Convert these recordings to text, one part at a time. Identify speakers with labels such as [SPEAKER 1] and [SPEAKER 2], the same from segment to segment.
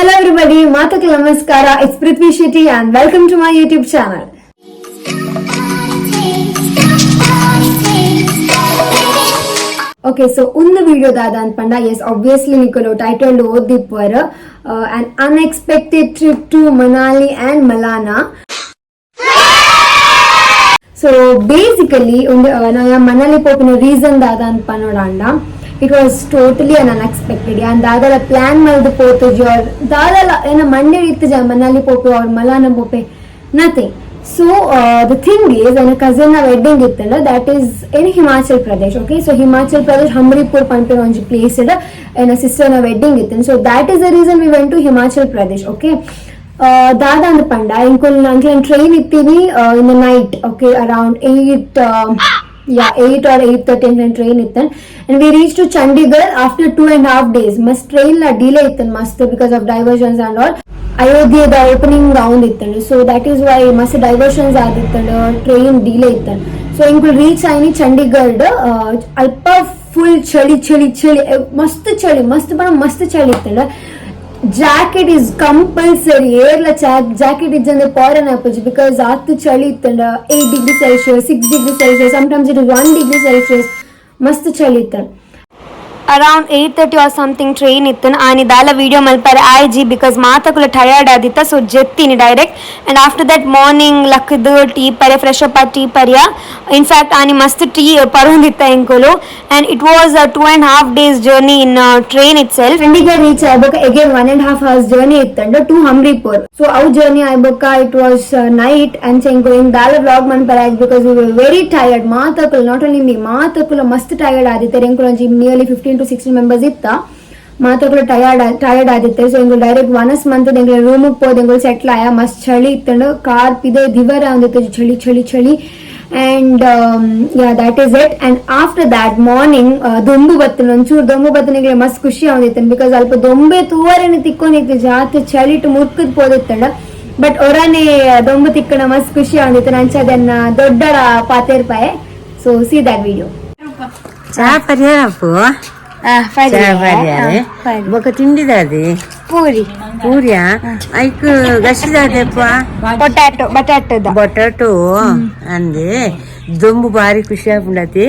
[SPEAKER 1] Hello everybody, Matak Namaskara, it's Prithvi Shetty and welcome to my YouTube channel. Okay, so in the video dada anpanda, yes, obviously Nicolo titled Odipwara, an unexpected trip to Manali and Malana. So basically, Manali popina reason dada anpanodanda. It was totally an unexpected. And dadala plan maldu potuji or dadala ena Monday ittija Manali pope or Malana pope nothing. So the thing is, a cousin wedding ittala, that is in Himachal Pradesh. Okay, so Himachal Pradesh Hamripur panpin onji place ida and a sister na wedding ittin. So that is the reason we went to Himachal Pradesh. Okay, dada and panda inkul uncle train ittini in the night. Okay, around 8 or 8:30 train ittan, and we reached to Chandigarh after 2.5 days. Must train la delay ittan must because of diversions and all. Ayodhya the opening round ittan, so that is why must diversions adittan, train delay ittan. So inkul reach ayini Chandigarh alpa full chali mast chali ittan. Jacket is compulsory. Air la jacket is jande poran approach because atu chali ittanda 8 degrees Celsius, 6 degrees Celsius, sometimes it is 1 degree Celsius. Mast chali ittanda. Around 8:30 or something train ittan ani dala video malpare IG because maatakula tired adita, so jettini direct. And after that morning lakdu tea pare fresh up tea pariya, in fact ani mast tea parunditta inkulu, and it was a 2.5 days journey in train itself. Chandigarh reach agoka again 1.5 hours journey ittanda to Hamripur. So our journey agoka it was night, and going dala vlog malpare because we were very tired. Maatakula, not only me, maatakula mast tired adita renkulonji nearly 15 to 16 members itta. Maatakula tired adite, so ingu direct once month engle room ಗೆ ಹೋದೆ, engle settle aya mast chali ittanda, car pide divara andite chali, and yeah, that is it. And after that morning dombu battanu onchur dombu battaniಗೆ mast ಖುಷಿ ಆಗಿತ್ತು because ಅಲ್ಪ ದೊಂಬೆ ತೂವರೆನೆ ತಿಕ್ಕೊಂಡಿತ್ತು, ಜಾಸ್ತಿ ಚಳಿ ಇಟ್ಟು ಮುರ್ಕದ್ ಪೋದಿತ್ತಂಡ. But ಒರನೆ ದೊಂಬು ತಿಕ್ಕಣ ಮಸ್ತ್ ಖುಷಿ ಆಗಿತ್ತು. ನಂಚದನ್ನ ದೊಡ್ಡಡ ಪಾತೆರ್ಪಾಯೆ. So see that video.
[SPEAKER 2] ಚಾ ಪರಿಯಾರಪ್ಪು ಬೊಕ ತಿಂಡಿದಾದೆ ಪೂರಿಯಾ ಐಕ್ ಗಸಿದಾದೆಪ್ಪ ಬಟಾಟೋ ಅಂದೆ ದೊಂಬು ಬಾರಿ ಖುಷಿ ಆಪುಂಡತಿ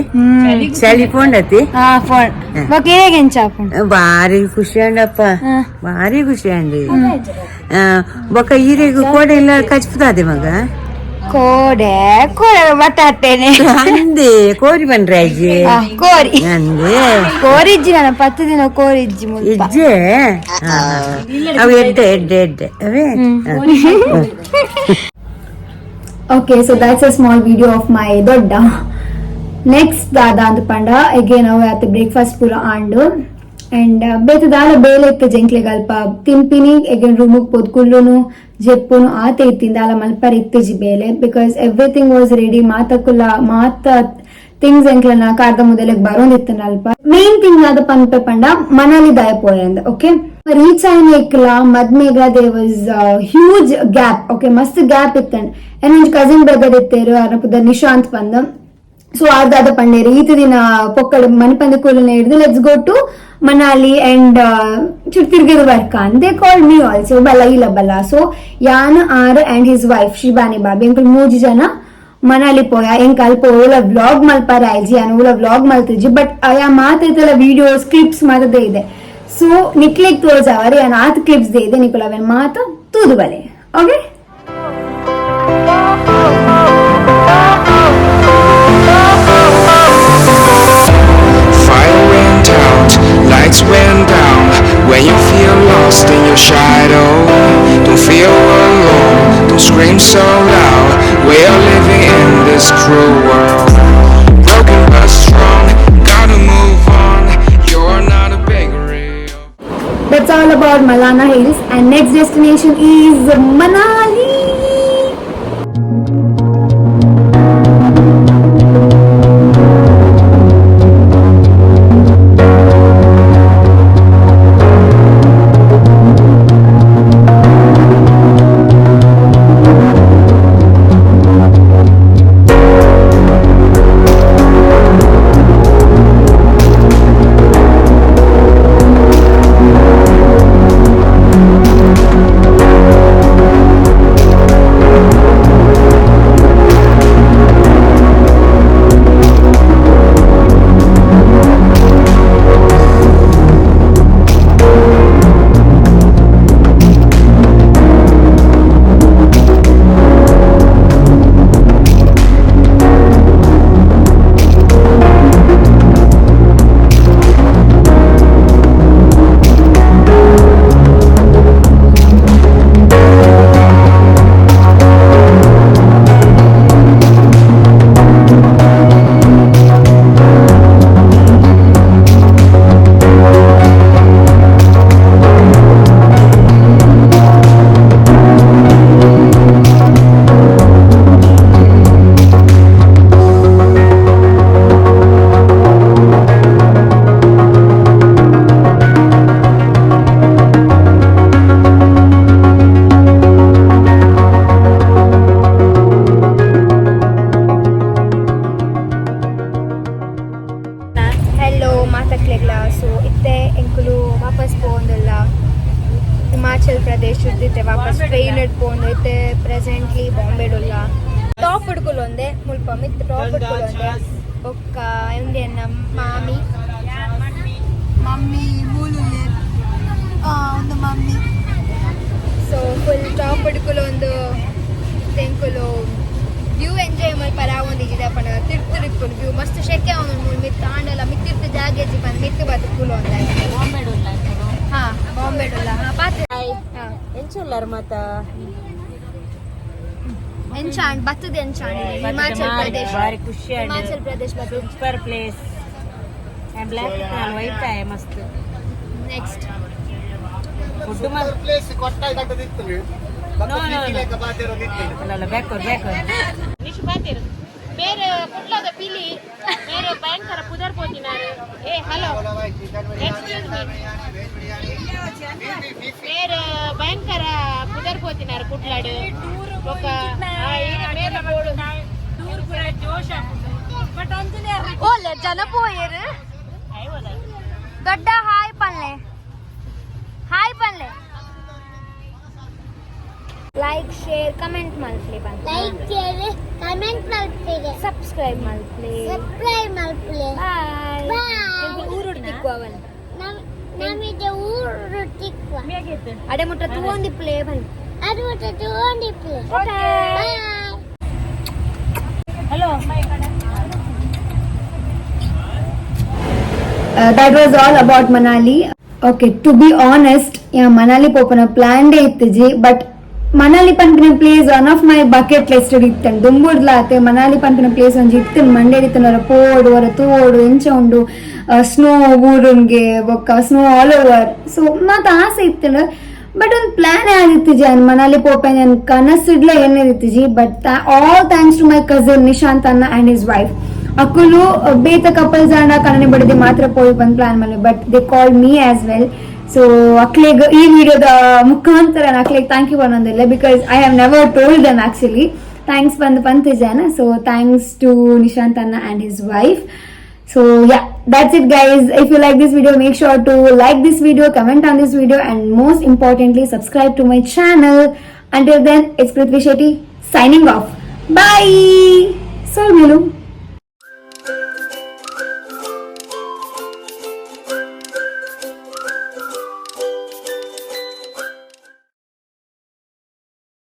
[SPEAKER 2] ಚಳಿ ಪೋಂಡತಿ ಬಾರಿ ಖುಷಿ ಅಂಡಪ್ಪ, ಬಾರಿ ಖುಷಿ ಅಂಡಿ. ಬೊಕ ಈರೆಗು ಕೋಡೆ ಇಲ್ಲ ಕಚ್ಪುದಾದೆ ಮಗ
[SPEAKER 1] ಕೋಡೆ ಬಟಾಟೆನೆ
[SPEAKER 2] ಅಂದೆ ಕೋರಿ ಬಂದ್ರೆ ಅಜ್ಜಿ
[SPEAKER 1] ಕೋರಿ
[SPEAKER 2] ಅಂದೆ
[SPEAKER 1] ಕೋರಿಜ್ಜಿ ನಾನು 10 ದಿನ ಕೋರಿಜ್ಜಿ
[SPEAKER 2] ಇಜ್ಜೆ ಅವು ಎಡ್ಡೆ ಅವೇ.
[SPEAKER 1] Okay, so that's a small video of my dodda. Next dada and panda again ನಾವು at breakfast pura andu and ಬೇತದಾಲ ಬೇಲೆ ಇತ್ತು ಜಂಕ್ಲೆ ಗಲ್ಪ ತಿಂಪಿನಿ again ರೂಮ್ ಗೆ ಪೊದ್ಕುಲ್ಲುನು ಜೆಪ್ಪುನು ಆತ ಇತ್ತಿಂದಾಲ ಮಲ್ಪರ್ ಇತ್ತಿಜಿ ಬೇಲೆ because everything was ready. ಮಾತ things ಎಂಕ್ಲನ ಕಾರ್ದ ಮುದಲೆಗ್ ಬರೋಂದಿತ್ತನ ಅಲ್ಪ ಮೇನ್ ಥಿಂಗ್ ಆದ ಪಂಡ ಮನಾಲಿ ದಾಯ ಪೋಯಂದ. ಓಕೆ, ರೀಚ್ ಆಯ್ನ ಇಕ್ಲ ಮದ್ಮೇಗ there was huge gap. Okay, ಮಸ್ತ್ ಗ್ಯಾಪ್ ಇತ್ತಂಡ್ and ಒಂಜಿ ಕಸಿನ್ ಬ್ರದರ್ ಇತ್ತೇರು ಅನಪುದ ನಿಶಾಂತ್ ಪಂದ. ಸೊ ಆರ್ದಾದ ಪಂಡೇರು ಈತ ದಿನ ಪೊಕ್ಕಡ ಮನಿಪಂದ ಕೂಲನೆ ಹಿಡಿದು let's go to Manali and ತಿರ್ಗಿದ ವರ್ಕ and they called me also ಬಲ್ಲ. So ಯಾನ್ ಆರ್ and his wife ಶಿಬಾನಿ ಬಾಬಿ ಎಂಕಲ್ 3 ಜನ ಮನಾಲಿ ಪೋಯ ಎಂಕ ಅಲ್ಪ ಓಲ ವ್ಲಾಗ್ ಮಲ್ಪಾರ ಆಯ್ಜಿ ಅನ್ ಓಲ ವ್ಲಾಗ್ ಮಲ್ತಿಜಿ. ಬಟ್ ಆಯಾ ಮಾತೈತಲ್ಲ ವಿಡಿಯೋಸ್ ಕ್ಲಿಪ್ಸ್ ಮಾತದೇ ಇದೆ, ಸೊ ನಿಕ್ಲಿಕ್ ತೋರ್ಜಾವರಿ ಅನ್ ಆತ್ ಕ್ಲಿಪ್ಸ್ ದೇ ಇದೆ ನಿಕುಲ ಅವನ್ ಮಾತ ತೂದು ಬಲೆ. Okay,
[SPEAKER 3] lights went down when you feel lost in your shadow. Don't feel alone, don't scream so loud. We are living in this cruel world. Broken but strong, gotta move on. You're not a bakery.
[SPEAKER 1] That's all about Malana Hills, and next destination is Manali. ಪ್ರದೇಶ ಇದ್ದಿತ್ತೆ ವಾಪಸ್ train ಇಟ್ಕೊಂಡು ಐತೆ presently ಬಾಂಬೆಡುಲ್ಲ top ಹುಡುಕಲು ಒಂದೇ ಮುಲ್ಪ ಮಿತ್ top ಹುಡುಕಲು ಒಂದೇ ಒಕ್ಕ Indian ಮಾಮಿ mummy ಮೂಲು ಒಂದು ಮಮ್ಮಿ ಸೊ ಫುಲ್ ಟಾಪ್ ಹುಡುಕಲು ಒಂದು ತೆಂಕುಲು ವ್ಯೂ ಎಂಜಾಯ್ ಮಲ್ಪರ ಒಂದಿಗಿದೆ ಪಣ ತಿರ್ತಿರ್ಕೊಂಡು ವ್ಯೂ ಮಸ್ತ್ ಶೆಕೆ ಅವನು ಮಿತ್ ಆಂಡಲ್ಲ ಮಿತ್ತಿರ್ತು ಜಾಗೇಜಿ ಬಂದು ಮಿತ್ತು ಬದುಕುಲು ಅಂತ ಹಾ ಬಾಂಬೆಡುಲ್ಲ ಹಾ ಪಾತ್ರೆ
[SPEAKER 2] ಎಂಚುಲ್ಲಾರ ಮತ್ತ
[SPEAKER 1] ಎಂಚಾಂಡ್ ಬತ್ತದ ಎಂಚಾಂಡ್ ಹಿಮಾಚಲ್ ಪ್ರದೇಶ್
[SPEAKER 2] ಬಾರಿ ಖುಷಿ
[SPEAKER 1] ಹಿಮಾಚಲ್ ಪ್ರದೇಶ್ ಬತ್ತದ
[SPEAKER 2] ಸೂಪರ್ ಪ್ಲೇಸ್ ಬ್ಲಾಕ್ ವೈಟ್ ಆಯ ಮಸ್ತ್
[SPEAKER 1] ನೆಕ್ಸ್ಟ್
[SPEAKER 2] ಫುಡ್
[SPEAKER 4] ಪ್ಲೇಸ್ ಕೊಟ್ಟಾಯ್ತು
[SPEAKER 2] ಅಲ್ಲ ಬೇಕು ನಿಶು ಬಾತಿರು ಬೇರೆ ಕುಟ್ಲದ ಪಿಲಿ ಬೇರೆ ಭಯಂಕರ ಪುದರ್ ಪೋತಿನಾರು ಏ ಹಲೋ ಎಕ್ಸ್ಕ್ಯೂಸ್ ಮೀ ಬೇರೆ ಭಯಂಕರ ಪುದರ್ ಪೋತಿನಾರು ಕುಟ್ಲಾಡು ఒక మేర పోడు టూర్ పుర జోష్ బట్ అంతనే
[SPEAKER 1] ಓಲೆ ಜನ ಪೋಯರು ದೊಡ್ಡ ಹಾಯ್ ಪನ್ಲೆ ಲೈಕ್ ಶೇರ್ ಕಮೆಂಟ್ ಮಲ್ಪ್ಲೆ ಬಂತ
[SPEAKER 5] ಲೈಕ್ ಶೇರ್ ಕಮೆಂಟ್ ಮಲ್ಪ್ಲೆ
[SPEAKER 1] ಸಬ್ಸ್ಕ್ರೈಬ್ ಮಲ್ಪ್ಲೆ ಬಾಯ್
[SPEAKER 5] ಬಾಯ್
[SPEAKER 1] ಊರು ತಿಕ್ಕುವವನ್
[SPEAKER 5] ನಮಗೆ ಊರು ತಿಕ್ಕುವ
[SPEAKER 1] ಅಡೆ ಮುಟ್ಟ ತೂಂದಿ ಪ್ಲೇ ಬನ್
[SPEAKER 5] ಅದು ತಗೊಂಡಿ play boy
[SPEAKER 2] hello
[SPEAKER 1] that was all about Manali. Okay, to be honest, yeah, Manali popana plan day ittiji, but Manali panpina place one of my bucket list ittan dumbudla ate Manali panpina place onji ittan Monday ittanara podu or todu encha undu snow ಊರುಂಗೆ ಬೊಕ್ಕ snow all over so ಮತ್ತೆ ಆಸೆ ಇತ್ತಲ್ಲ but ಒಂದು plan ಆಗಿತ್ತಿಜಿ ಅನ್ ಮನಾಲಿ ಪೋಪೆ ನನ್ ಕನಸಿಡ್ಲೆ ಏನಿರಿತ್ತಿಜಿ but all thanks to my cousin Nishant ಅನ್ನ ಅಂಡ್ ಹಿಸ್ ವೈಫ್ ಅಕ್ಕುಲು ಬೇತ ಕಪಲ್ಸ್ ಆಂಡ ಕಣ್ಣನೆ ಬಡದೆ ಮಾತ್ರ ಪೋಯಿ ಬಂದ್ ಪ್ಲಾನ್ ಮಾಡಿ but they call me as well so ಅಕ್ಲೆಗ್ ಈ ವಿಡಿಯೋದ ಮುಖಾಂತರ ಅಕ್ಲೆಗ್ ಥ್ಯಾಂಕ್ ಯು ಅನ್ನೋದಿಲ್ಲ because I have never told them actually thanks ಬಂದು ಪಂತಿಜಾನ ಸೊ ಥ್ಯಾಂಕ್ಸ್ ಟು ನಿಶಾಂತ್ ಅನ್ನ and his wife. So yeah, that's it guys. If you like this video, make sure to like this video, comment on this video, and most importantly subscribe to my channel. Until then, it's Prithvi Shetty signing off. Bye. Sol Milu.